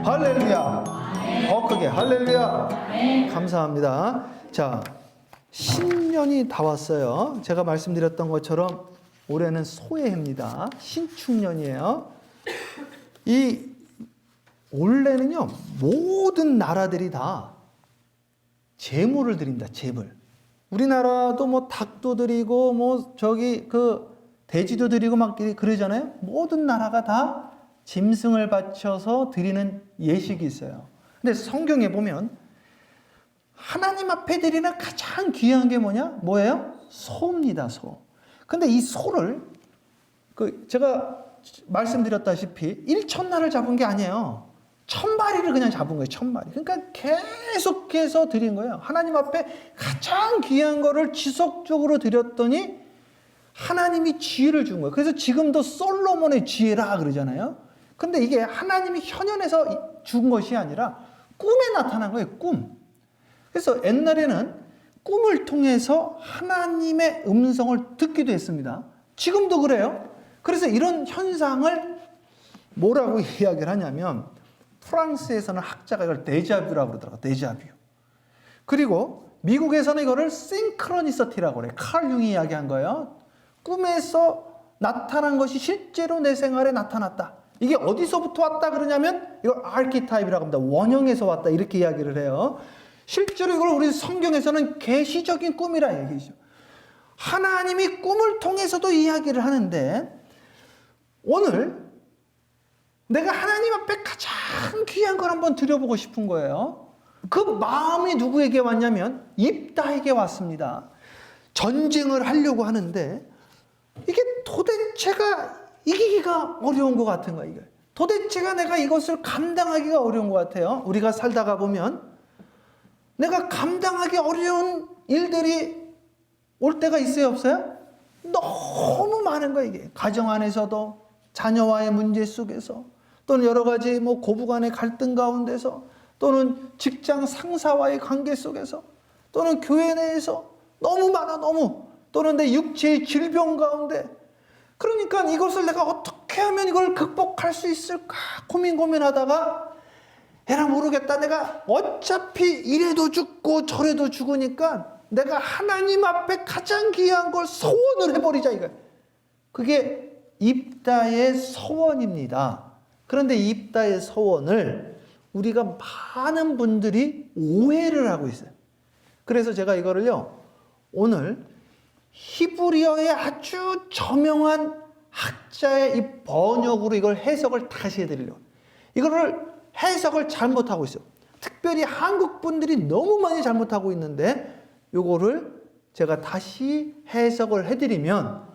할렐루야. 더 크게 할렐루야. 감사합니다. 자, 신년이 다 왔어요. 제가 말씀드렸던 것처럼 올해는 소의 해입니다. 신축년이에요. 이 원래는요, 모든 나라들이 다 제물을 드린다, 제물. 우리나라도 뭐 닭도 드리고, 뭐 저기 돼지도 드리고 막 그러잖아요. 모든 나라가 다 짐승을 바쳐서 드리는 예식이 있어요. 근데 성경에 보면 하나님 앞에 드리는 가장 귀한 게 뭐예요? 소입니다, 소. 근데 이 소를 제가 말씀드렸다시피 1,000날을 잡은 게 아니에요. 1,000마리를 그냥 잡은 거예요. 1,000마리. 그러니까 계속해서 드린 거예요. 하나님 앞에 가장 귀한 거를 지속적으로 드렸더니 하나님이 지혜를 준 거예요. 그래서 지금도 솔로몬의 지혜라 그러잖아요. 근데 이게 하나님이 현현에서 준 것이 아니라 꿈에 나타난 거예요. 꿈. 그래서 옛날에는 꿈을 통해서 하나님의 음성을 듣기도 했습니다. 지금도 그래요. 그래서 이런 현상을 뭐라고 이야기를 하냐면 프랑스에서는 학자가 이걸 데자뷰라고 그러더라고요. 데자뷰. 그리고 미국에서는 이거를 싱크로니시티라고 그래요. 칼 융이 이야기한 거예요. 꿈에서 나타난 것이 실제로 내 생활에 나타났다. 이게 어디서부터 왔다 그러냐면 이걸 아키타입이라고 합니다. 원형에서 왔다 이렇게 이야기를 해요. 실제로 이걸 우리 성경에서는 계시적인 꿈이라 얘기죠. 하나님이 꿈을 통해서도 이야기를 하는데 오늘 내가 하나님 앞에 가장 귀한 걸 한번 드려보고 싶은 거예요. 그 마음이 누구에게 왔냐면 입다에게 왔습니다. 전쟁을 하려고 하는데 이게 도대체가 이기기가 어려운 것 같은 거예요. 도대체가 내가 이것을 감당하기가 어려운 것 같아요. 우리가 살다가 보면 내가 감당하기 어려운 일들이 올 때가 있어요, 없어요? 너무 많은 거예요, 이게. 가정 안에서도, 자녀와의 문제 속에서, 또는 여러 가지 고부간의 갈등 가운데서, 또는 직장 상사와의 관계 속에서, 또는 교회 내에서 너무 많아, 너무. 또는 내 육체의 질병 가운데. 그러니까 이것을 내가 어떻게 하면 이걸 극복할 수 있을까 고민하다가 에라 모르겠다. 내가 어차피 이래도 죽고 저래도 죽으니까 내가 하나님 앞에 가장 귀한 걸 소원을 해버리자 이거야. 그게 입다의 서원입니다. 그런데 입다의 서원을 우리가 많은 분들이 오해를 하고 있어요. 그래서 제가 이거를요 오늘 히브리어의 아주 저명한 학자의 이 번역으로 이걸 해석을 다시 해드리려고. 이거를 해석을 잘못하고 있어요. 특별히 한국 분들이 너무 많이 잘못하고 있는데 요거를 제가 다시 해석을 해드리면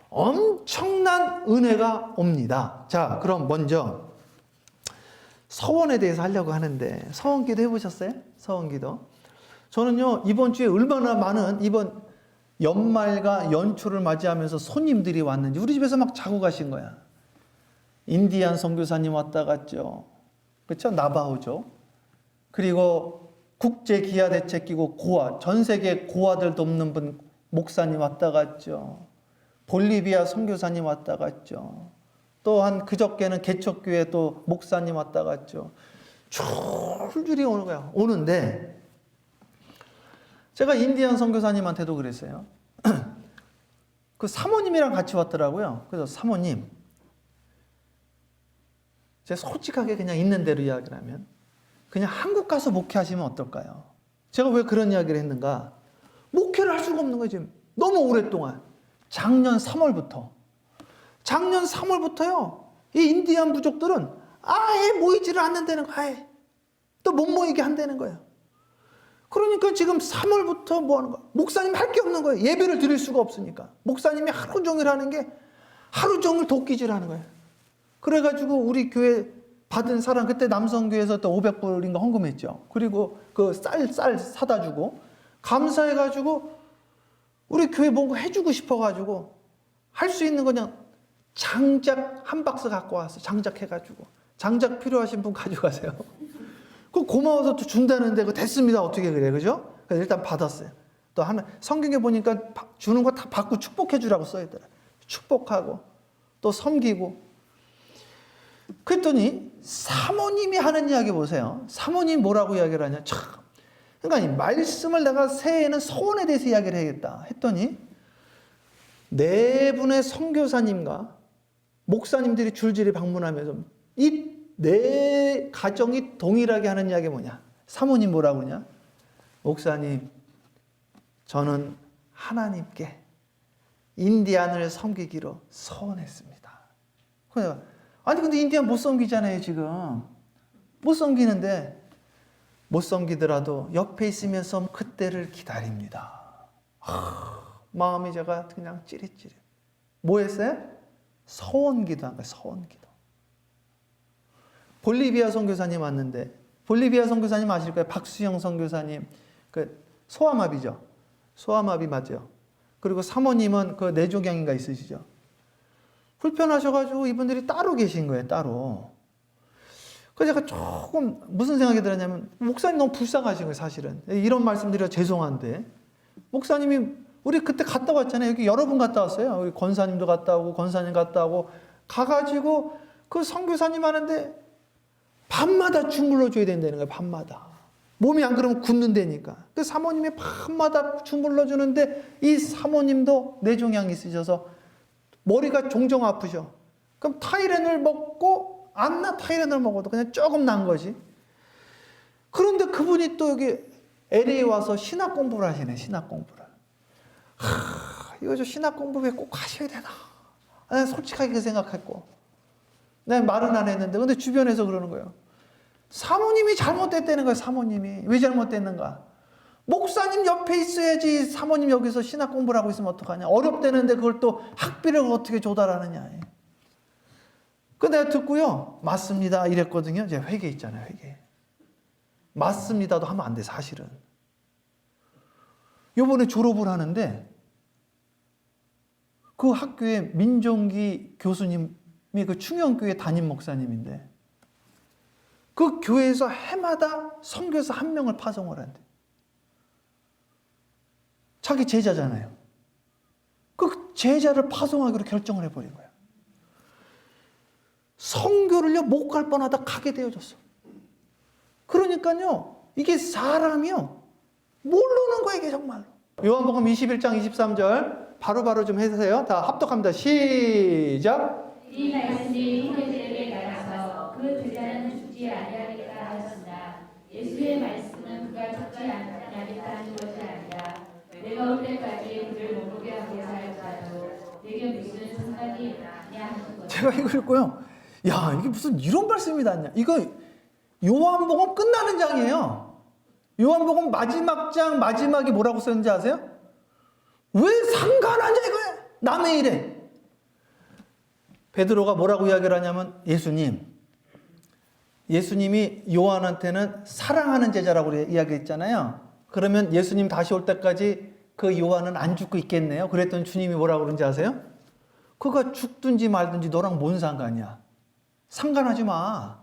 엄청난 은혜가 옵니다. 자, 그럼 먼저 서원에 대해서 하려고 하는데 서원기도 해보셨어요? 서원기도. 저는요 이번 주에 얼마나 많은 이번 연말과 연초를 맞이하면서 손님들이 왔는지 우리 집에서 막 자고 가신 거야. 인디안 선교사님 왔다 갔죠. 그렇죠? 나바호죠. 그리고 국제 기아 대책기구 고아, 전 세계 고아들 돕는 분 목사님 왔다 갔죠. 볼리비아 선교사님 왔다 갔죠. 또한 그저께는 개척교회 또 목사님 왔다 갔죠. 줄줄이 오는 거야. 오는데 제가 인디안 선교사님한테도 그랬어요. 그 사모님이랑 같이 왔더라고요. 그래서 사모님, 제가 솔직하게 그냥 있는 대로 이야기를 하면 그냥 한국 가서 목회하시면 어떨까요? 제가 왜 그런 이야기를 했는가? 목회를 할 수가 없는 거예요, 지금. 너무 오랫동안. 작년 3월부터요. 이 인디안 부족들은 아예 모이지를 않는다는 거예요. 아예. 또 못 모이게 한다는 거예요. 그러니까 지금 3월부터 뭐 하는 거야? 목사님 할 게 없는 거예요. 예배를 드릴 수가 없으니까. 목사님이 하루 종일 하는 게 하루 종일 도끼질 하는 거예요. 그래가지고 우리 교회 받은 사람, 그때 남성교회에서 또 500불인가 헌금했죠. 그리고 그 쌀 사다 주고, 감사해가지고 우리 교회 뭔가 해주고 싶어가지고 할 수 있는 거 그냥 장작 한 박스 갖고 왔어요. 장작해가지고. 장작 필요하신 분 가져가세요. 그 고마워서 또 준다는데 그 됐습니다. 어떻게 그래, 그죠? 그래서 일단 받았어요. 또 하나 성경에 보니까 주는 거 다 받고 축복해 주라고 써 있더라. 축복하고 또 섬기고. 그랬더니 사모님이 하는 이야기 보세요. 사모님 뭐라고 이야기를 하냐. 참. 그러니까 이 말씀을 내가 새해에는 소원에 대해서 이야기를 해야겠다 했더니 네 분의 선교사님과 목사님들이 줄줄이 방문하면서 이 네 가정이 동일하게 하는 이야기 뭐냐. 사모님 뭐라고 그러냐. 목사님, 저는 하나님께 인디안을 섬기기로 소원했습니다. 그래서 아니 근데 인디안 못 섬기잖아요 지금. 못 섬기는데 못 섬기더라도 옆에 있으면서 그때를 기다립니다. 마음이 제가 그냥 찌릿찌릿. 뭐 했어요? 서원기도 한 거예요. 서원기도. 볼리비아 선교사님 왔는데 볼리비아 선교사님 아실 거예요. 박수영 선교사님. 그 소아마비죠. 소아마비 맞죠. 그리고 사모님은 그 뇌종양인가 있으시죠. 불편하셔가지고 이분들이 따로 계신 거예요. 따로. 그래서 제가 조금 무슨 생각이 들었냐면 목사님 너무 불쌍하신 거예요. 사실은. 이런 말씀드려 죄송한데 목사님이 우리 그때 갔다 왔잖아요. 여기 여러 분 갔다 왔어요. 우리 권사님도 갔다 오고 권사님 갔다 오고 가가지고 그 선교사님 하는데 밤마다 주물러 줘야 된다는 거예요. 밤마다. 몸이 안 그러면 굳는다니까. 그 사모님이 밤마다 주물러 주는데 이 사모님도 뇌종양이 있으셔서 머리가 종종 아프셔. 그럼 타이레놀 먹고 안 나 타이레놀 먹어도 그냥 조금 난 거지. 그런데 그분이 또 여기 LA 와서 신학 공부를 하시네. 신학 공부를. 이거 저 신학 공부 왜 꼭 하셔야 되나? 난 솔직하게 그 생각했고. 난 말은 안 했는데 근데 주변에서 그러는 거예요. 사모님이 잘못됐다는 거예요. 사모님이. 왜 잘못됐는가? 목사님 옆에 있어야지 사모님 여기서 신학 공부를 하고 있으면 어떡하냐. 어렵다는데 그걸 또 학비를 어떻게 조달하느냐. 그 내가 듣고요. 맞습니다. 이랬거든요. 이제 회계 있잖아요. 회계. 맞습니다도 하면 안 돼. 사실은. 요번에 졸업을 하는데 그 학교에 민종기 교수님이 그 충영교회 담임 목사님인데 그 교회에서 해마다 선교사 한 명을 파송을 한대. 자기 제자잖아요. 그 제자를 파송하기로 결정을 해버린 거야. 선교를요 못 갈 뻔하다 가게 되어졌어. 그러니까요 이게 사람이요 모르는 거야 이게 정말로. 요한복음 21장 23절 바로바로 좀 해주세요. 다 합독합니다. 시작. 이 말씀이 형제들에게 나가서 그 제자는 죽지 아니하리라 하셨으나 예수의 말씀은 그가 죽지 아니하리라 하는 것이 아니라 내가 올 때까지 그를 못 보게 하고자 할지라도 내게 무슨 상관이 있냐 하는 것. 제가 이거 읽고요. 야 이게 무슨 이런 말씀이 났냐. 이거 요한복음 끝나는 장이에요. 요한복음 마지막 장 마지막에 뭐라고 썼는지 아세요? 왜 상관하냐 이거야. 남의 일에. 베드로가 뭐라고 이야기를 하냐면 예수님이 요한한테는 사랑하는 제자라고 이야기했잖아요. 그러면 예수님 다시 올 때까지 그 요한은 안 죽고 있겠네요. 그랬더니 주님이 뭐라고 그런지 아세요? 그가 죽든지 말든지 너랑 뭔 상관이야. 상관하지 마.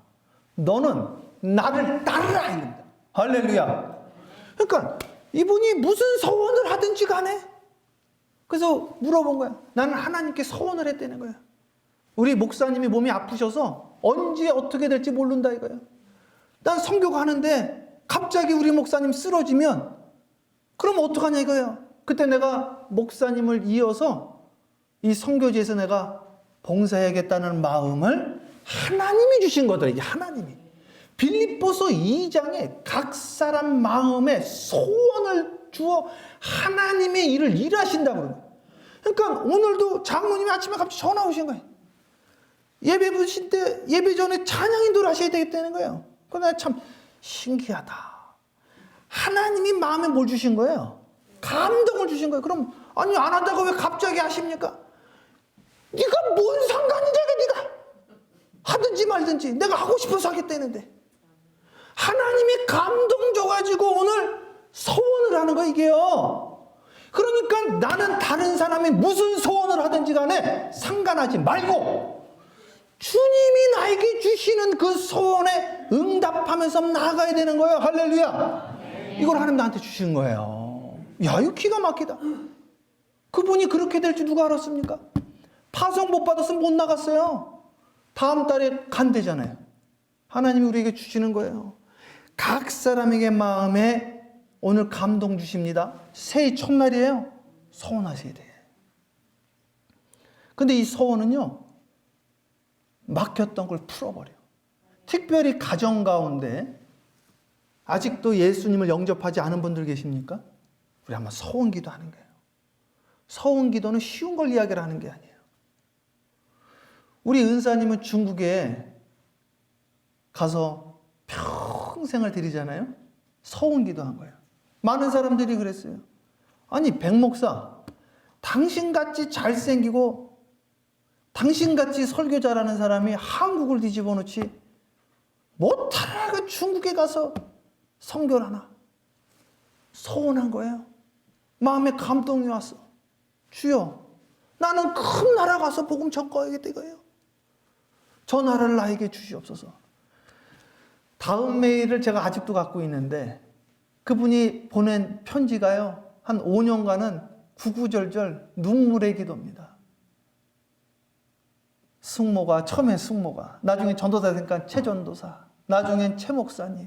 너는 나를 따르라 이겁니다. 할렐루야. 그러니까 이분이 무슨 서원을 하든지 간에 그래서 물어본 거야. 나는 하나님께 서원을 했다는 거야. 우리 목사님이 몸이 아프셔서 언제 어떻게 될지 모른다 이거예요. 난 선교 가는데 갑자기 우리 목사님 쓰러지면 그럼 어떡하냐 이거예요. 그때 내가 목사님을 이어서 이 선교지에서 내가 봉사해야겠다는 마음을 하나님이 주신 거더라. 이게 하나님이. 빌립보서 2장에 각 사람 마음에 소원을 주어 하나님의 일을 일하신다고 그러는 거예요. 그러니까 오늘도 장로님이 아침에 갑자기 전화 오신 거예요. 예배 부르실 때 예배 전에 찬양 인도를 하셔야 되겠다는 거예요. 그러나 참 신기하다. 하나님이 마음에 뭘 주신 거예요? 감동을 주신 거예요. 그럼 아니 안 한다고 왜 갑자기 하십니까? 네가 뭔 상관인데 네가 하든지 말든지 내가 하고 싶어서 하겠다는데 하나님이 감동 줘가지고 오늘 소원을 하는 거 이게요. 그러니까 나는 다른 사람이 무슨 소원을 하든지 간에 상관하지 말고 주님이 나에게 주시는 그 소원에 응답하면서 나아가야 되는 거예요. 할렐루야. 이걸 하나님 나한테 주신 거예요. 야, 이거 기가 막히다. 그분이 그렇게 될 줄 누가 알았습니까? 파송 못 받았으면 못 나갔어요. 다음 달에 간대잖아요. 하나님이 우리에게 주시는 거예요. 각 사람에게 마음에 오늘 감동 주십니다. 새해 첫날이에요. 서원하셔야 돼. 근데 이 서원은요, 막혔던 걸 풀어버려요. 특별히 가정 가운데 아직도 예수님을 영접하지 않은 분들 계십니까? 우리 한번 서원 기도하는 거예요. 서원 기도는 쉬운 걸 이야기를 하는 게 아니에요. 우리 은사님은 중국에 가서 평생을 드리잖아요. 서원 기도한 거예요. 많은 사람들이 그랬어요. 아니, 백 목사, 당신같이 잘생기고 당신같이 설교 잘하는 사람이 한국을 뒤집어 놓지 못하나 중국에 가서 선교를 하나. 서운한 거예요. 마음에 감동이 왔어. 주여, 나는 큰 나라 가서 복음 전거하겠다 이거예요. 저 나라를 나에게 주시옵소서. 다음 메일을 제가 아직도 갖고 있는데 그분이 보낸 편지가요, 한 5년간은 구구절절 눈물의 기도입니다. 승모가, 처음에 승모가, 나중에 전도사 되니까 최전도사, 나중엔 최 목사님.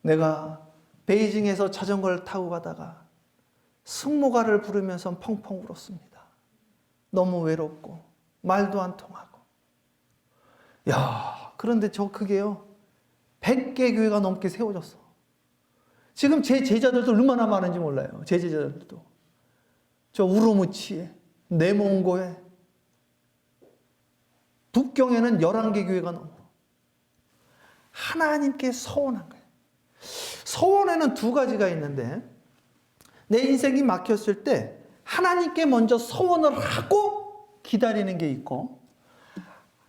내가 베이징에서 자전거를 타고 가다가 승모가를 부르면서 펑펑 울었습니다. 너무 외롭고 말도 안 통하고. 야, 그런데 그게요 100개 교회가 넘게 세워졌어. 지금 제 제자들도 얼마나 많은지 몰라요. 제 제자들도. 저 우르무치에, 내몽고에, 북경에는 11개 교회가 넘어. 하나님께 서원한 거예요. 서원에는 두 가지가 있는데, 내 인생이 막혔을 때 하나님께 먼저 서원을 하고 기다리는 게 있고,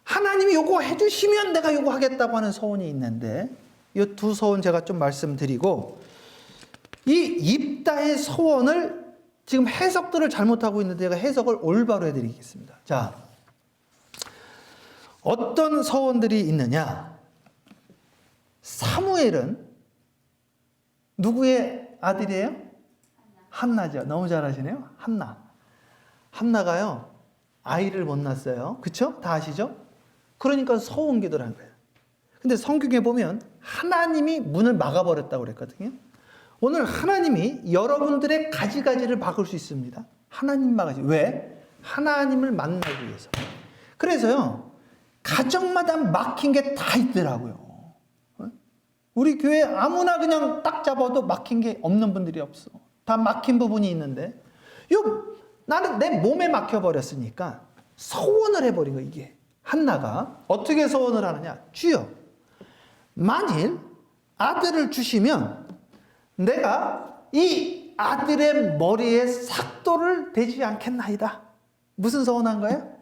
하나님이 요거 해주시면 내가 요거 하겠다고 하는 서원이 있는데, 이 두 서원 제가 좀 말씀드리고, 이 입다의 서원을 지금 해석들을 잘못하고 있는데 제가 해석을 올바로 해드리겠습니다. 자, 어떤 서원들이 있느냐? 사무엘은 누구의 아들이에요? 한나죠. 너무 잘하시네요. 한나가요 아이를 못 낳았어요. 그쵸? 다 아시죠? 그러니까 서원 기도를 한 거예요. 근데 성경에 보면 하나님이 문을 막아버렸다고 그랬거든요. 오늘 하나님이 여러분들의 가지가지를 막을 수 있습니다. 하나님 막아지. 왜? 하나님을 만나기 위해서. 그래서요, 가정마다 막힌 게 다 있더라고요. 우리 교회 아무나 그냥 딱 잡아도 막힌 게 없는 분들이 없어. 다 막힌 부분이 있는데, 나는 내 몸에 막혀버렸으니까 서원을 해버린 거예요, 이게. 한나가 어떻게 서원을 하느냐? 주여, 만일 아들을 주시면 내가 이 아들의 머리에 삭도를 대지 않겠나이다. 무슨 서원한 거예요?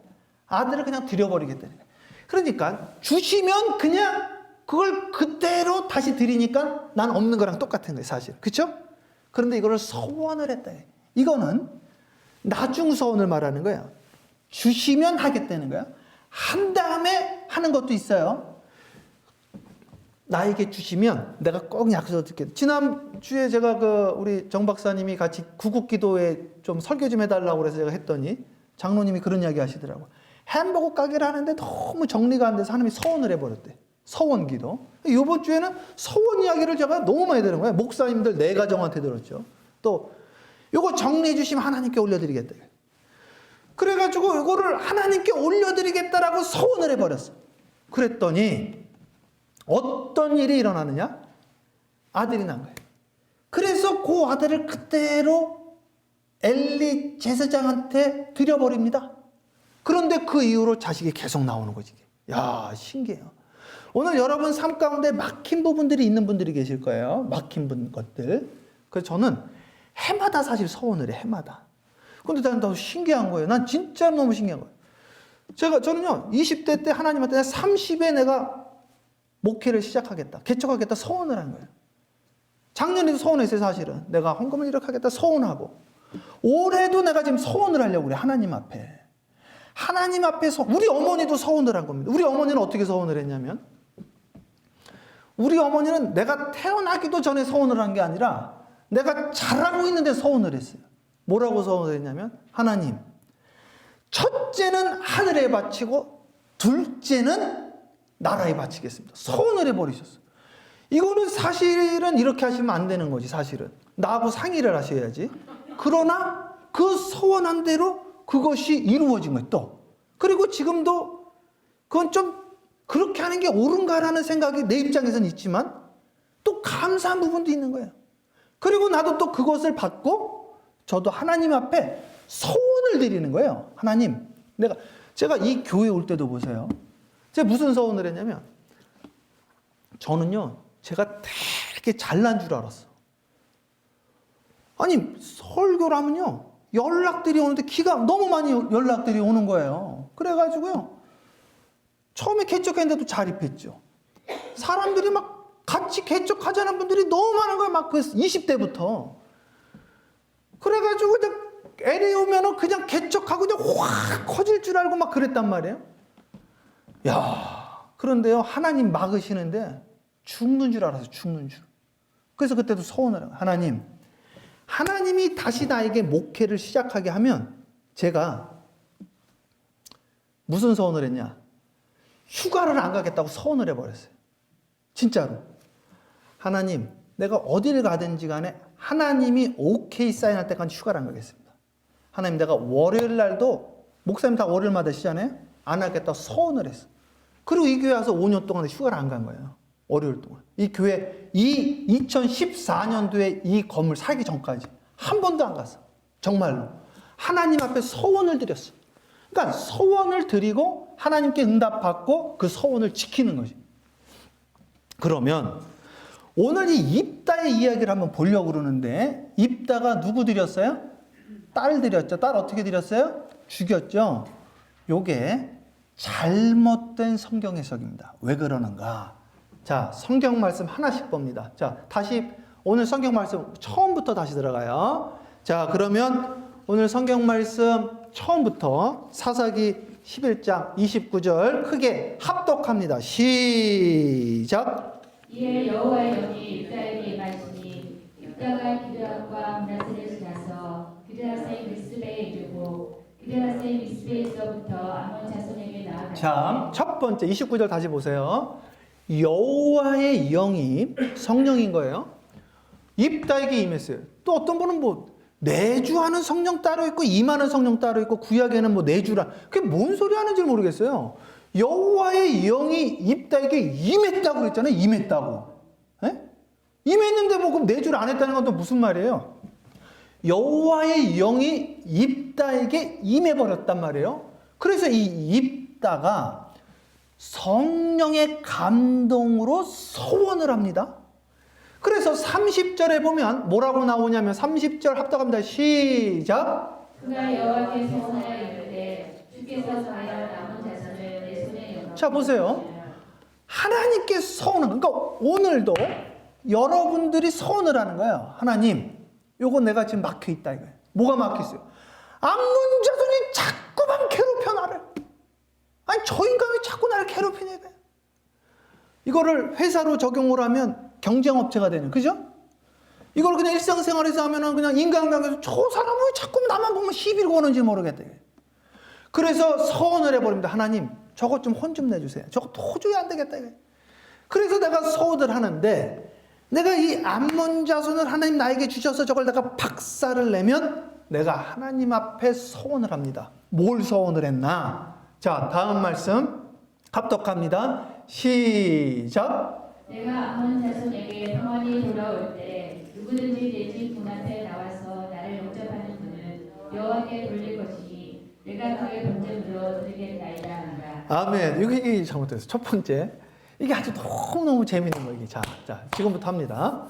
아들을 그냥 드려버리겠다는 거예요. 그러니까 주시면 그냥 그걸 그대로 다시 드리니까 난 없는 거랑 똑같은 거예요, 사실. 그렇죠? 그런데 이거를 서원을 했다. 이거는 나중 서원을 말하는 거예요. 주시면 하겠다는 거예요. 한 다음에 하는 것도 있어요. 나에게 주시면 내가 꼭 약속을 드릴게요. 지난주에 제가 우리 정 박사님이 같이 구국기도에 좀 설교 좀 해달라고 그래서 제가 했더니 장로님이 그런 이야기 하시더라고요. 햄버거 가게를 하는데 너무 정리가 안 돼서 하나님이 서원을 해버렸대. 서원 기도. 이번 주에는 서원 이야기를 제가 너무 많이 들은 거예요. 목사님들 4가정한테 들었죠. 또 요거 정리해 주시면 하나님께 올려드리겠다. 그래가지고 이거를 하나님께 올려드리겠다라고 서원을 해버렸어. 그랬더니 어떤 일이 일어나느냐? 아들이 난 거예요. 그래서 그 아들을 그대로 엘리 제사장한테 드려버립니다. 그런데 그 이후로 자식이 계속 나오는 거지. 야, 신기해요. 오늘 여러분 삶 가운데 막힌 부분들이 있는 분들이 계실 거예요. 막힌 것들. 그래서 저는 해마다 사실 서원을 해, 해마다. 근데 나는 더 신기한 거예요. 난 진짜 너무 신기한 거예요. 저는요, 20대 때 하나님한테 30에 내가 목회를 시작하겠다, 개척하겠다 서원을 한 거예요. 작년에도 서원했어요, 사실은. 내가 헌금을 이렇게 하겠다 서원하고. 올해도 내가 지금 서원을 하려고 그래, 하나님 앞에. 하나님 앞에서, 우리 어머니도 서원을 한 겁니다. 우리 어머니는 어떻게 서원을 했냐면, 우리 어머니는 내가 태어나기도 전에 서원을 한 게 아니라, 내가 자라고 있는데 서원을 했어요. 뭐라고 서원을 했냐면, 하나님, 첫째는 하늘에 바치고, 둘째는 나라에 바치겠습니다. 서원을 해버리셨어요. 이거는 사실은 이렇게 하시면 안 되는 거지, 사실은. 나하고 상의를 하셔야지. 그러나 그 서원한 대로 그것이 이루어진 거예요, 또. 그리고 지금도 그건 좀 그렇게 하는 게 옳은가라는 생각이 내 입장에서는 있지만 또 감사한 부분도 있는 거예요. 그리고 나도 또 그것을 받고 저도 하나님 앞에 서원을 드리는 거예요. 하나님, 제가 이 교회 올 때도 보세요. 제가 무슨 서원을 했냐면, 저는요, 제가 되게 잘난 줄 알았어. 아니, 설교라면요, 연락들이 오는데 기가 너무 많이 연락들이 오는 거예요. 그래가지고요, 처음에 개척했는데도 자립했죠. 사람들이 막 같이 개척하자는 분들이 너무 많은 거예요. 막 그 20대부터. 그래가지고 LA 오면은 그냥 개척하고 그냥 확 커질 줄 알고 막 그랬단 말이에요. 야, 그런데요, 하나님 막으시는데 죽는 줄 알았어요. 죽는 줄. 그래서 그때도 서원을 해요. 하나님이 다시 나에게 목회를 시작하게 하면 제가 무슨 서원을 했냐? 휴가를 안 가겠다고 서원을 해버렸어요. 진짜로. 하나님, 내가 어디를 가든지 간에 하나님이 오케이 사인할 때까지 휴가를 안 가겠습니다. 하나님, 내가 월요일 날도, 목사님 다 월요일마다 쉬잖아요? 안 하겠다고 서원을 했어. 그리고 이 교회 와서 5년 동안 휴가를 안 간 거예요. 월요일 동안. 이 교회, 2014년도에 이 건물 사기 전까지 한 번도 안 갔어. 정말로. 하나님 앞에 서원을 드렸어. 그러니까 서원을 드리고 하나님께 응답받고 그 서원을 지키는 거지. 그러면 오늘 이 입다의 이야기를 한번 보려고 그러는데, 입다가 누구 드렸어요? 딸 드렸죠. 딸 어떻게 드렸어요? 죽였죠. 요게 잘못된 성경 해석입니다. 왜 그러는가? 자, 성경 말씀 하나씩 봅니다. 자, 다시 오늘 성경 말씀 처음부터 다시 들어가요. 자, 그러면 오늘 성경 말씀 처음부터 사사기 11장 29절 크게 합독합니다. 시작. 이에 여호와의 영이 입다에게 임하시니 입다가 기드락과 문하세를 지나서 기드라스의 미스베에 이르고 기드라스의 미스베에서부터 아몬 자손에게 나아갔다. 자, 첫 번째 29절 다시 보세요. 여호와의 영이 성령인 거예요. 입다에게 임했어요. 또 어떤 분은 뭐 내주하는 성령 따로 있고 임하는 성령 따로 있고 구약에는 뭐 내주라. 그게 뭔 소리 하는지 모르겠어요. 여호와의 영이 입다에게 임했다고 그랬잖아요. 임했다고. 에? 임했는데 뭐 그럼 내주를 안 했다는 건 또 무슨 말이에요? 여호와의 영이 입다에게 임해버렸단 말이에요. 그래서 이 입다가 성령의 감동으로 서원을 합니다. 그래서 30절에 보면 뭐라고 나오냐면 30절 합독합니다. 시작. 그가 여호와께 서원하여 이르되 주께서 과연 아몬 자손을 내 손에 영광. 자, 보세요. 하나님께 서원은, 그러니까 오늘도 여러분들이 서원을 하는 거예요. 하나님, 요거 내가 지금 막혀 있다 이거예요. 뭐가 막혀 있어요? 암몬 자손이 자꾸만 괴롭혀 나를. 아니, 저 인간이 자꾸 나를 괴롭히냐 이거예요. 이거를 회사로 적용을 하면 경쟁업체가 되는, 그죠? 이걸 그냥 일상생활에서 하면은 그냥 인간관계에서 저 사람은 왜 자꾸 나만 보면 시비를 거는지 모르겠다. 그래서 서원을 해버립니다. 하나님, 저것 좀 혼 좀 내주세요. 저거 도저히 안 되겠다. 그래서 내가 서원을 하는데, 내가 이 암몬 자손을 하나님 나에게 주셔서 저걸 내가 박살을 내면 내가 하나님 앞에 서원을 합니다. 뭘 서원을 했나? 자, 다음 말씀 합독합니다. 시작. 내가 아몬 자손에게 평안히 돌아올 때 누구든지 내 집 문 앞에 나와서 나를 영접하는 분은 여호와께 돌릴 것이니 내가 그의 본전으로 드리겠나이다 한다. 아멘. 이게 잘못됐어요. 첫 번째. 이게 아주 너무너무 재밌는 거예요. 자, 지금부터 합니다.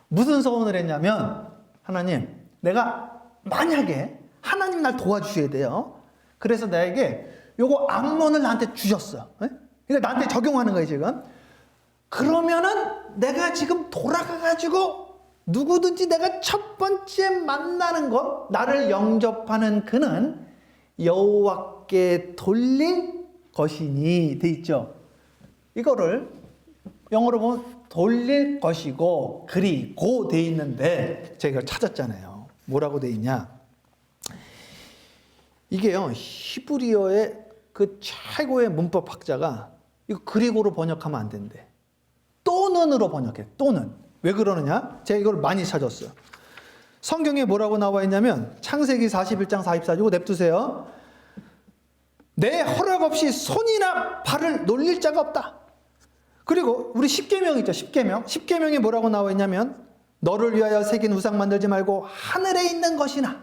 무슨 서원을 했냐면, 하나님, 내가 만약에 하나님 날 도와주셔야 돼요. 그래서 나에게 요거 암몬을 나한테 주셨어. 그러니까 나한테 적용하는 거예요, 지금. 그러면은 내가 지금 돌아가가지고 누구든지 내가 첫 번째 만나는 것, 나를 영접하는 그는 여호와께 돌릴 것이니 돼 있죠. 이거를 영어로 보면 돌릴 것이고 그리고 돼 있는데 제가 찾았잖아요. 뭐라고 돼 있냐? 이게요, 히브리어의 그 최고의 문법학자가 이거 그리고로 번역하면 안 된대. 또는으로 번역해. 또는. 왜 그러느냐? 제가 이걸 많이 찾았어요. 성경에 뭐라고 나와 있냐면 창세기 41장 44절 이거 냅두세요. 내 허락 없이 손이나 발을 놀릴 자가 없다. 그리고 우리 십계명 있죠. 십계명. 십계명에 뭐라고 나와 있냐면 너를 위하여 새긴 우상 만들지 말고 하늘에 있는 것이나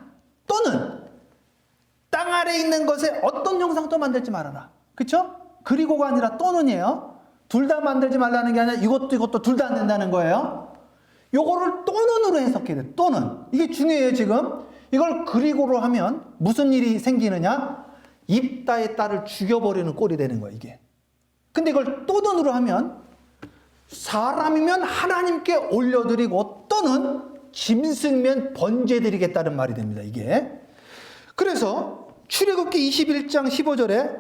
또는 땅 아래에 있는 것에 어떤 형상도 만들지 말아라. 그렇죠? 그리고가 아니라 또는이에요. 둘 다 만들지 말라는 게 아니라 이것도 둘 다 안 된다는 거예요. 요거를 또는으로 해석해야 돼. 또는. 이게 중요해요, 지금. 이걸 그리고로 하면 무슨 일이 생기느냐? 입다의 딸을 죽여버리는 꼴이 되는 거예요, 이게. 근데 이걸 또는으로 하면 사람이면 하나님께 올려드리고 또는 짐승면 번제드리겠다는 말이 됩니다, 이게. 그래서 출애굽기 21장 15절에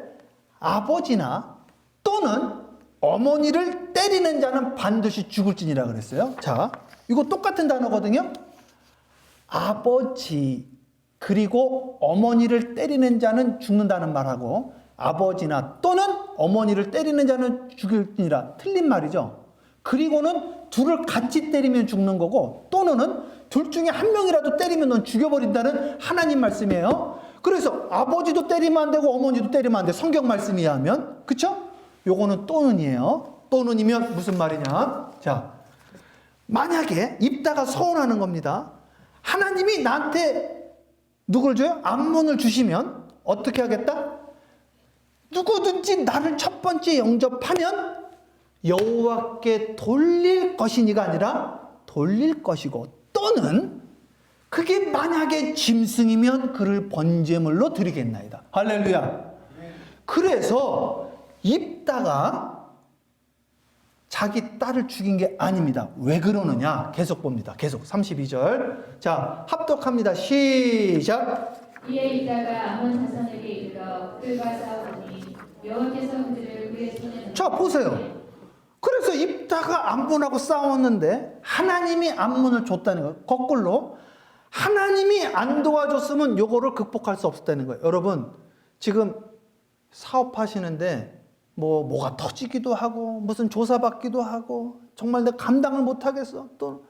아버지나 또는 어머니를 때리는 자는 반드시 죽을지니라 그랬어요. 자, 이거 똑같은 단어거든요. 아버지 그리고 어머니를 때리는 자는 죽는다는 말하고 아버지나 또는 어머니를 때리는 자는 죽을지니라 틀린 말이죠. 그리고는 둘을 같이 때리면 죽는 거고 또는은 둘 중에 한 명이라도 때리면 넌 죽여버린다는 하나님 말씀이에요. 그래서 아버지도 때리면 안 되고 어머니도 때리면 안 돼. 성경 말씀이야 하면. 그쵸? 요거는 또는이에요. 또는이면 무슨 말이냐? 자, 만약에 입다가 서운하는 겁니다. 하나님이 나한테 누굴 줘요? 암몬을 주시면 어떻게 하겠다? 누구든지 나를 첫 번째 영접하면 여호와께 돌릴 것이니가 아니라 돌릴 것이고 또는 그게 만약에 짐승이면 그를 번제물로 드리겠나이다. 할렐루야. 그래서 입다가 자기 딸을 죽인 게 아닙니다. 왜 그러느냐? 계속 봅니다. 계속 32절. 자, 합독합니다. 시작. 이에 입다가 아몬 자손에게 이르러 그들과 싸우니 여호와께서 그들을 그의 손에 자, 보세요. 그래서 입다가 암몬하고 싸웠는데 하나님이 암몬을 줬다는 거예요. 거꾸로 하나님이 안 도와줬으면 요거를 극복할 수 없었다는 거예요. 여러분 지금 사업하시는데 뭐가 터지기도 하고 무슨 조사받기도 하고 정말 내가 감당을 못하겠어. 또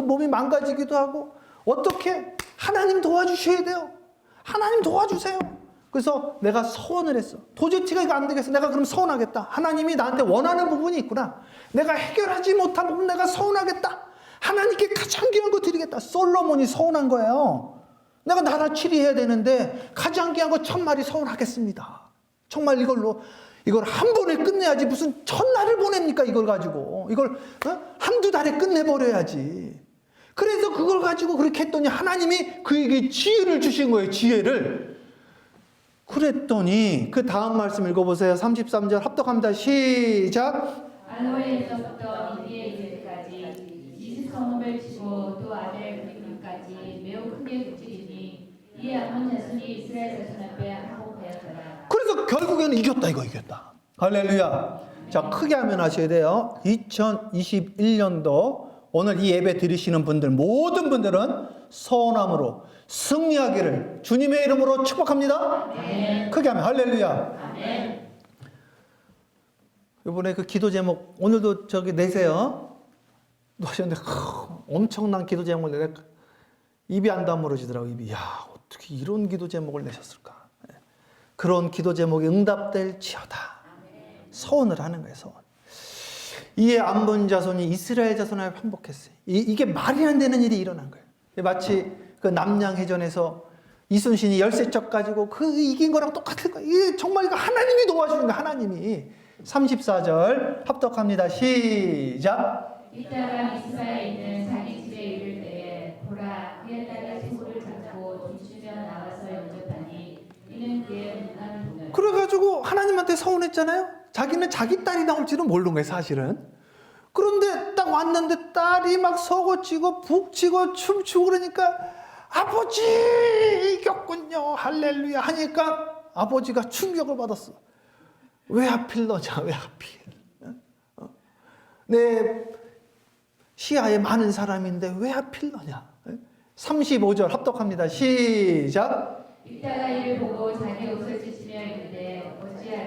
몸이 망가지기도 하고 어떻게 하나님 도와주셔야 돼요. 하나님 도와주세요. 그래서 내가 서원을 했어. 도저히 이거 안 되겠어. 내가 그럼 서원하겠다. 하나님이 나한테 원하는 부분이 있구나. 내가 해결하지 못한 부분 내가 서원하겠다. 하나님께 가장 귀한 거 드리겠다. 솔로몬이 서원한 거예요. 내가 나라 치리해야 되는데 가장 귀한 거 1000마리 서원하겠습니다. 정말 이걸 한 번에 끝내야지 무슨 1000날을 보냅니까 이걸 가지고. 이걸 한두 달에 끝내버려야지. 그래서 그걸 가지고 그렇게 했더니 하나님이 그에게 지혜를 주신 거예요. 지혜를. 그랬더니 그 다음 말씀 읽어보세요. 33절 합독합니다. 시작. 아노엘에서부터 이디에 이르기까지 20성읍을 치고 또 아벨 그림까지 매우 크게 그치리니 이에 아몬 자손이 이스라엘 자손 앞에 항복하였더라. 그래서 결국에는 이겼다. 할렐루야. 자, 크게 하면 하셔야 돼요. 2021년도 오늘 이 예배 드리시는 분들 모든 분들은 서원함으로 승리하기를 주님의 이름으로 축복합니다. 아멘. 크게 하면 할렐루야. 아멘. 이번에 그 기도 제목 오늘도 내세요. 하셨는데 엄청난 기도 제목을 내가 입이 안 다물어지더라고. 입이. 야, 어떻게 이런 기도 제목을 내셨을까? 그런 기도 제목이 응답될지어다. 서원을 하는 거예요. 서원. 이에 암몬 자손이 이스라엘 자손을 항복했어요. 이게 말이 안 되는 일이 일어난 거예요. 마치 그 남양해전에서 이순신이 열세척 가지고 그 이긴 거랑 똑같은 거예요. 이게 정말 이거 하나님이 도와주는 거예요. 하나님이. 34절 합독합니다. 시작. 이따가 미스바에 있는 자기 집에 이를 때에 보라 그의 딸이 소를 잡고 춤추며 나와서 영접하니 이는 그의 문화를 보며 그래가지고 하나님한테 서운했잖아요. 자기는 자기 딸이 나올지는 모르는 거예요, 사실은. 그런데 딱 왔는데 딸이 막 서고치고 북치고 춤추고 그러니까 아버지 이겼군요. 할렐루야 하니까 아버지가 충격을 받았어. 왜 하필 너냐? 왜 하필? 내 시야에 많은 사람인데 왜 하필 너냐? 35절 합독합니다. 시작. 이따가 이를 보고 자기 옷을 찢으며 이르되 어찌하여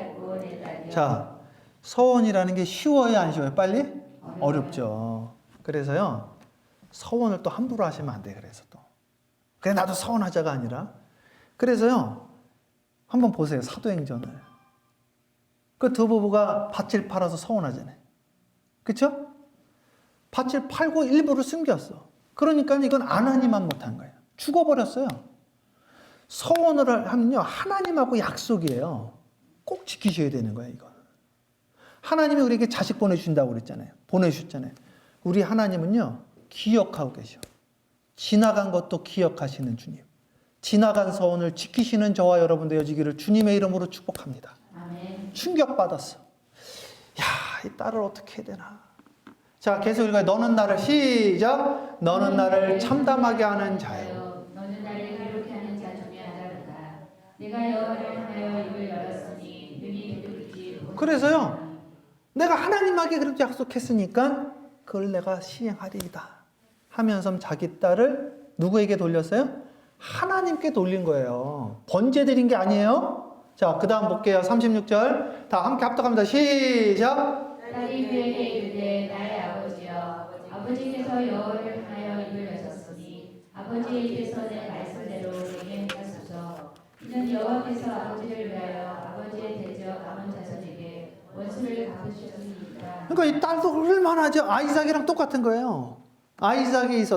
자, 서원이라는 게 쉬워요, 안 쉬워요? 빨리? 어렵죠. 그래서요, 서원을 또 함부로 하시면 안 돼. 그래서 또. 그래, 나도 서원하자가 아니라. 그래서요, 한번 보세요. 사도행전을. 그 두 부부가 밭을 팔아서 서원하잖아요. 그쵸? 밭을 팔고 일부를 숨겼어. 그러니까 이건 하나님만 못한 거예요. 죽어버렸어요. 서원을 하면요, 하나님하고 약속이에요. 꼭 지키셔야 되는 거예요, 이건. 하나님이 우리에게 자식 보내주신다고 그랬잖아요. 보내주셨잖아요. 우리 하나님은요, 기억하고 계셔. 지나간 것도 기억하시는 주님. 지나간 서원을 지키시는 저와 여러분 되어지기를 주님의 이름으로 축복합니다. 아멘. 충격받았어. 야, 이 딸을 어떻게 해야 되나. 자, 계속 읽어요. 너는 나를, 시작. 너는 나를 참담하게 하는 자요. 너는 나를 괴롭게 하는 자 중에 하나로다. 내가 여호와를 향하여 입을 열었으니 눈이 되돌리지 못하리라. 그래서요, 내가 하나님에게 그렇게 약속했으니까 그걸 내가 시행하리이다 하면서 자기 딸을 누구에게 돌렸어요? 하나님께 돌린 거예요. 번제 드린 게 아니에요. 자, 그 다음 볼게요. 36절. 다 함께 합독합니다. 시작. 딸이 그에게 이르되 나의 아버지여, 아버지께서 여호와를 향하여 입을 여셨으니 아버지의 입에서 내 말씀대로 내게 하소서. 이는 여호와께서 아버지를 위하여 아버지의 대적 아몬 자손에게 원수를 갚으셨으니까. 그러니까 이 딸도 얼마나죠? 아이삭이랑 똑같은 거예요.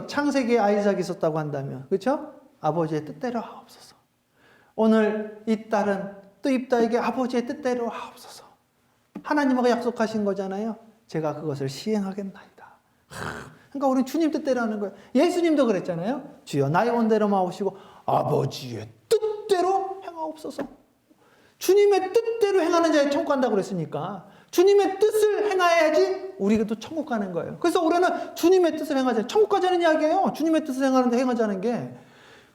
창세기에 아이삭이 있었다고 한다면, 그렇죠? 아버지의 뜻대로 하옵소서. 오늘 이 딸은 또 입다에게 아버지의 뜻대로 하옵소서. 하나님하고 약속하신 거잖아요. 제가 그것을 시행하겠나이다. 그러니까 우리는 주님 뜻대로 하는 거예요. 예수님도 그랬잖아요. 주여 나의 원대로 마오시고 아버지의 뜻대로 행하옵소서. 주님의 뜻대로 행하는 자에 천국 간다고 그랬으니까 주님의 뜻을 행해야지 우리가 또 천국 가는 거예요. 그래서 우리는 주님의 뜻을 행하자. 천국 가자는 이야기예요. 주님의 뜻을 행하자는 게.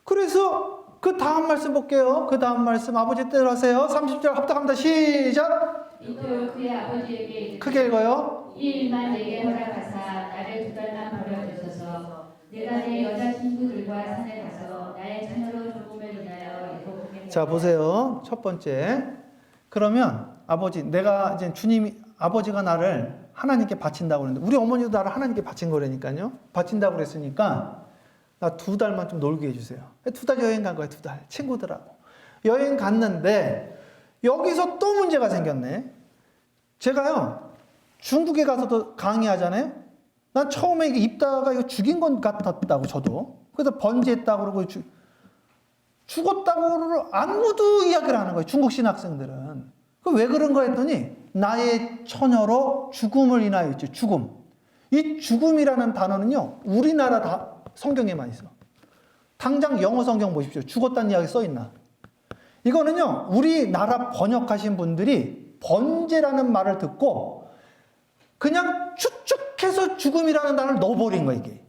그래서 그 다음 말씀 볼게요. 그 다음 말씀 아버지 뜻대로 하세요. 30절 합독합니다. 시작. 이도 그의 아버지에게 이르되 크게 읽어요. 이 일만 내게 허락하사 나를 2달만 버려주소서. 내가 내 여자친구들과 산에 가서 나의 처녀로 죽음을 인하여 애곡하게. 자, 보세요. 첫 번째. 그러면 아버지, 내가 이제 아버지가 나를 하나님께 바친다고 그랬는데, 우리 어머니도 나를 하나님께 바친 거라니까요. 바친다고 그랬으니까, 나 2달만 좀 놀게 해주세요. 2달 여행 간 거예요, 2달. 친구들하고. 여행 갔는데, 여기서 또 문제가 생겼네. 제가요, 중국에 가서도 강의하잖아요. 난 처음에 이게 입다가 이거 죽인 것 같았다고, 저도. 그래서 번지했다고 그러고, 죽었다고 아무도 이야기를 안 하는 거예요, 중국 신학생들은. 그 왜 그런 거 했더니, 나의 처녀로 죽음을 인하여 있죠, 죽음. 이 죽음이라는 단어는요, 우리나라 성경에만 있어. 당장 영어 성경 보십시오. 죽었다는 이야기 써 있나? 이거는요, 우리나라 번역하신 분들이 번제라는 말을 듣고 그냥 추측해서 죽음이라는 단어를 넣어버린 거예요, 이게.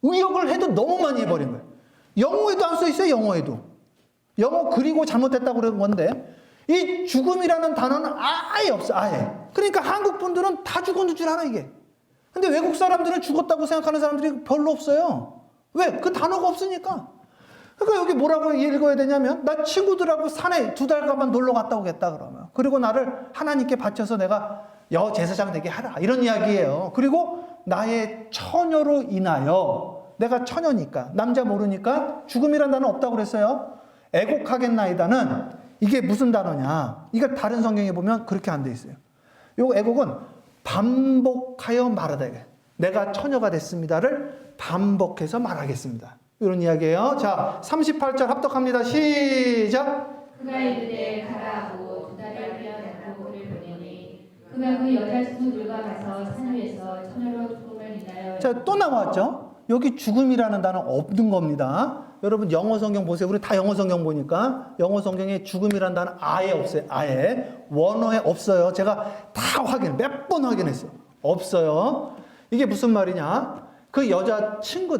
의역을 해도 너무 많이 해버린 거예요. 영어에도 안 써 있어요, 영어에도. 영어 그리고 잘못했다고 그런 건데, 이 죽음이라는 단어는 아예 없어, 아예. 그러니까 한국 분들은 다 죽었는 줄 알아, 이게. 근데 외국 사람들은 죽었다고 생각하는 사람들이 별로 없어요. 왜? 그 단어가 없으니까. 그러니까 여기 뭐라고 읽어야 되냐면, 나 친구들하고 산에 2달간만 놀러 갔다 오겠다, 그러면. 그리고 나를 하나님께 바쳐서 내가 여제사장 되게 하라. 이런 이야기예요. 그리고 나의 처녀로 인하여, 내가 처녀니까, 남자 모르니까 죽음이란 단어 없다고 그랬어요. 애곡하겠나이다는 이게 무슨 단어냐. 이거 다른 성경에 보면 그렇게 안 돼 있어요. 요 애곡은 반복하여 말하다. 내가 처녀가 됐습니다를 반복해서 말하겠습니다. 이런 이야기예요. 자, 38절 합독합니다. 시작. 그가 이르되 가라 하고 2달을 후려내고 그를 보내니 그가 그 여자친구들과 가서 산 위에서 처녀로 죽음을 인하여. 자, 또 나왔죠? 여기 죽음이라는 단어 없는 겁니다. 여러분 영어 성경 보세요. 우리 다 영어 성경 보니까 영어 성경에 죽음이라는 단어 아예 없어요. 아예. 원어에 없어요. 제가 다 몇 번 확인했어요. 없어요. 이게 무슨 말이냐? 그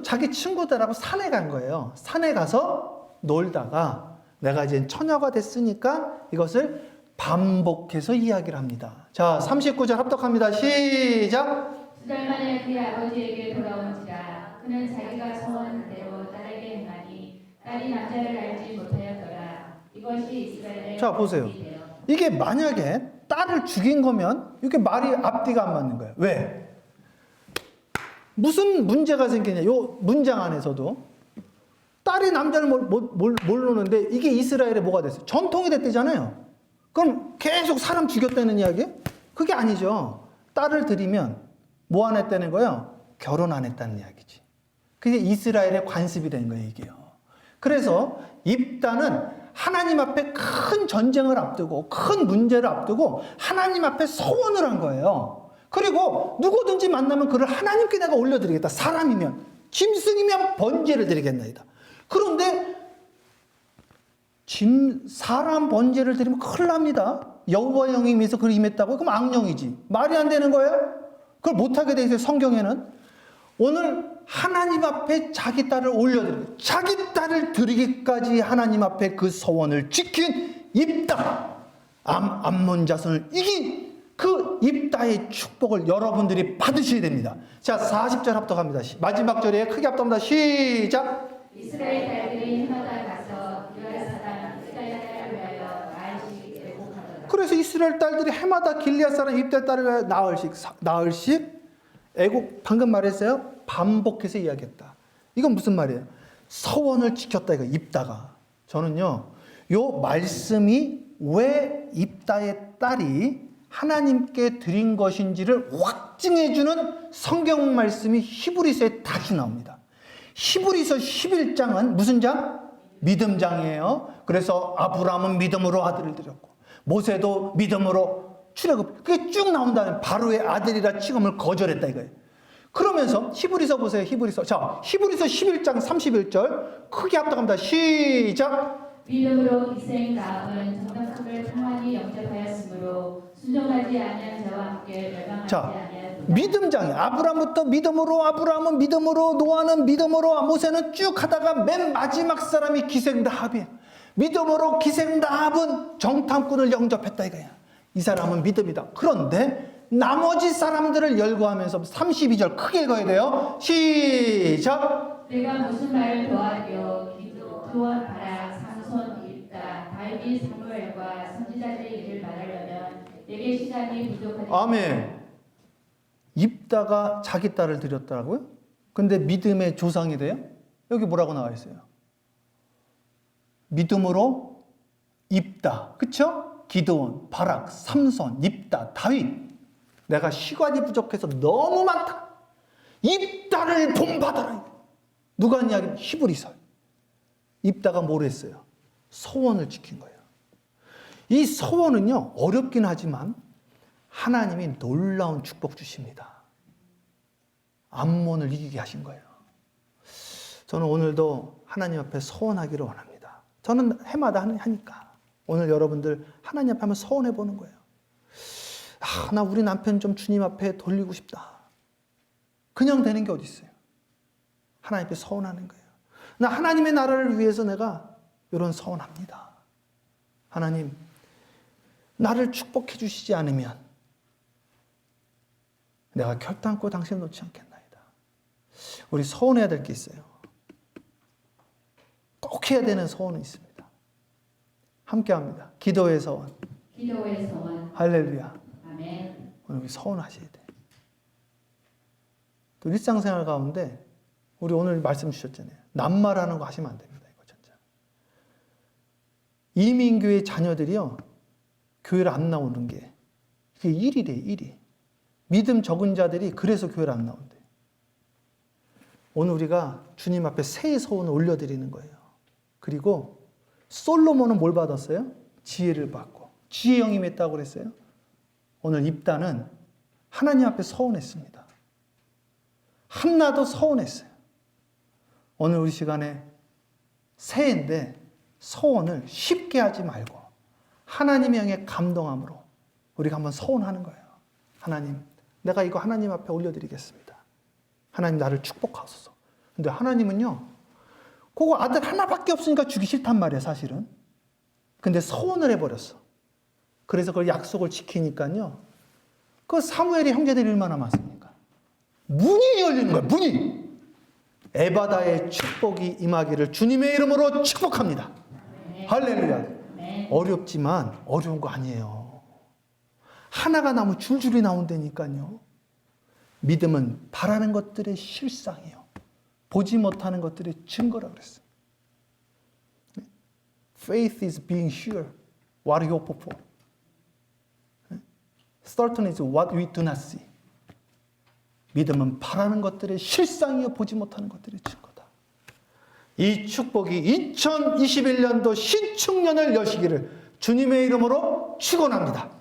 자기 친구들하고 산에 간 거예요. 산에 가서 놀다가 내가 이제 처녀가 됐으니까 이것을 반복해서 이야기를 합니다. 자, 39절 합독합니다. 시작. 2달 만에 그의 아버지에게 돌아온지라 그는 자기가 소원한 대로 딸에게 행하니 딸이 남자를 알지 못하였더라. 이것이 이스라엘의. 자, 보세요. 이게 만약에 딸을 죽인 거면 이게 말이 앞뒤가 안 맞는 거예요. 왜? 무슨 문제가 생기냐? 요 문장 안에서도 딸이 남자를 모르는데 이게 이스라엘에 뭐가 됐어요? 전통이 됐대잖아요. 그럼 계속 사람 죽였다는 이야기? 그게 아니죠. 딸을 들이면 뭐 안 했다는 거예요? 결혼 안 했다는 이야기지. 그게 이스라엘의 관습이 된 거예요, 이게요. 그래서 입다는 하나님 앞에 큰 전쟁을 앞두고 큰 문제를 앞두고 하나님 앞에 서원을 한 거예요. 그리고 누구든지 만나면 그를 하나님께 내가 올려드리겠다. 사람이면, 짐승이면 번제를 드리겠나이다. 그런데 사람 번제를 드리면 큰일 납니다. 여호와의 영이 임해서 그를 임했다고? 그럼 악령이지. 말이 안 되는 거예요? 그걸 못하게 돼 있어요, 성경에는. 오늘 하나님 앞에 자기 딸을 올려드리고 자기 딸을 드리기까지 하나님 앞에 그 서원을 지킨 입다, 암몬 자손을 이긴 그 입다의 축복을 여러분들이 받으셔야 됩니다. 자, 40절 합독합니다. 마지막 절에 크게 합독합니다. 시작. 이스라엘 딸들이 해마다 가서 길앗 사람 이스라엘 딸을 위하여 나흘씩 애곡하더라. 그래서 이스라엘 딸들이 해마다 길리앗 사람 입다 딸을 위하여 나흘씩 애곡, 방금 말했어요. 반복해서 이야기했다. 이건 무슨 말이에요? 서원을 지켰다 이거 입다가. 저는요, 요 말씀이 왜 입다의 딸이 하나님께 드린 것인지를 확증해주는 성경 말씀이 히브리서에 다시 나옵니다. 히브리서 11장은 무슨 장? 믿음장이에요. 그래서 아브라함은 믿음으로 아들을 드렸고 모세도 믿음으로 출애굽, 그게 쭉 나온 다음에 바로의 아들이라 취급을 거절했다 이거예요. 그러면서 히브리서 보세요. 히브리서 11장 31절 크게 합독합니다. 시작. 믿음으로 기생 나합은 정탐꾼을 평안히 영접하였으므로 순종하지 아니한 자와 함께 멸망하지 아니하였다. 믿음장이 아브라함부터 믿음으로, 아브라함은 믿음으로, 노아는 믿음으로, 모세는 쭉 하다가 맨 마지막 사람이 기생 라합이에요. 믿음으로 기생 라합은 정탐꾼을 영접했다 이거야. 이 사람은 믿음이다. 그런데 나머지 사람들을 열거하면서 32절 크게 읽어야 돼요. 시작. 내가 무슨 말을 더하려 기도와 바락, 삼손, 입다, 다윗, 사무엘과 선지자들의 일을 말하려면 내게 시간이 부족하니. 아멘. 입다가 자기 딸을 드렸더라고요. 근데 믿음의 조상이 돼요? 여기 뭐라고 나와 있어요? 믿음으로 입다. 그쵸? 기드온, 바락, 삼손, 입다, 다윗. 내가 시간이 부족해서 너무 많다. 입다를 본받아라. 누가 한 이야기? 히브리서. 입다가 뭘 했어요? 서원을 지킨 거예요. 이 서원은요, 어렵긴 하지만 하나님이 놀라운 축복 주십니다. 암몬을 이기게 하신 거예요. 저는 오늘도 하나님 앞에 서원하기를 원합니다. 저는 해마다 하니까. 오늘 여러분들 하나님 앞에 한번 서원해 보는 거예요. 나 우리 남편 좀 주님 앞에 돌리고 싶다. 그냥 되는 게 어디 있어요? 하나님 앞에 서원하는 거예요. 나 하나님의 나라를 위해서 내가 이런 서원합니다. 하나님, 나를 축복해 주시지 않으면 내가 결단코 당신을 놓지 않겠나이다. 우리 서원해야 될 게 있어요. 꼭 해야 되는 서원은 있습니다. 함께 합니다. 기도의 서원. 기도의 소원. 할렐루야. 아멘. 오늘 우리 서원하셔야 돼. 또 일상생활 가운데 우리 오늘 말씀 주셨잖아요. 낱말하는 거 하시면 안 됩니다. 이거 진짜. 이민교회 자녀들이요, 교회를 안 나오는 게 이게 일이래, 일이. 믿음 적은 자들이 그래서 교회를 안 나온대. 오늘 우리가 주님 앞에 새해 소원을 올려드리는 거예요. 그리고 솔로몬은 뭘 받았어요? 지혜를 받고 지혜 영임이 했다고 그랬어요. 오늘 입다는 하나님 앞에 서원했습니다. 한나도 서원했어요. 오늘 우리 시간에 새해인데 서원을 쉽게 하지 말고 하나님의 영의 감동함으로 우리가 한번 서원하는 거예요. 하나님, 내가 이거 하나님 앞에 올려드리겠습니다. 하나님 나를 축복하소서. 근데 하나님은요, 그거 아들 하나밖에 없으니까 주기 싫단 말이에요, 사실은. 근데 서원을 해버렸어. 그래서 그 약속을 지키니까요, 그 사무엘의 형제들이 얼마나 많습니까? 문이 열리는 거예요, 문이. 에바다의 축복이 임하기를 주님의 이름으로 축복합니다. 할렐루야. 어렵지만 어려운 거 아니에요. 하나가 나무 줄줄이 나온다니까요. 믿음은 바라는 것들의 실상이에요. 보지 못하는 것들의 증거라 그랬어요. Faith is being sure what you hope for. Certain is what we do not see. 믿음은 바라는 것들의 실상이요 보지 못하는 것들의 증거다. 이 축복이 2021년도 신축년을 여시기를 주님의 이름으로 축원합니다.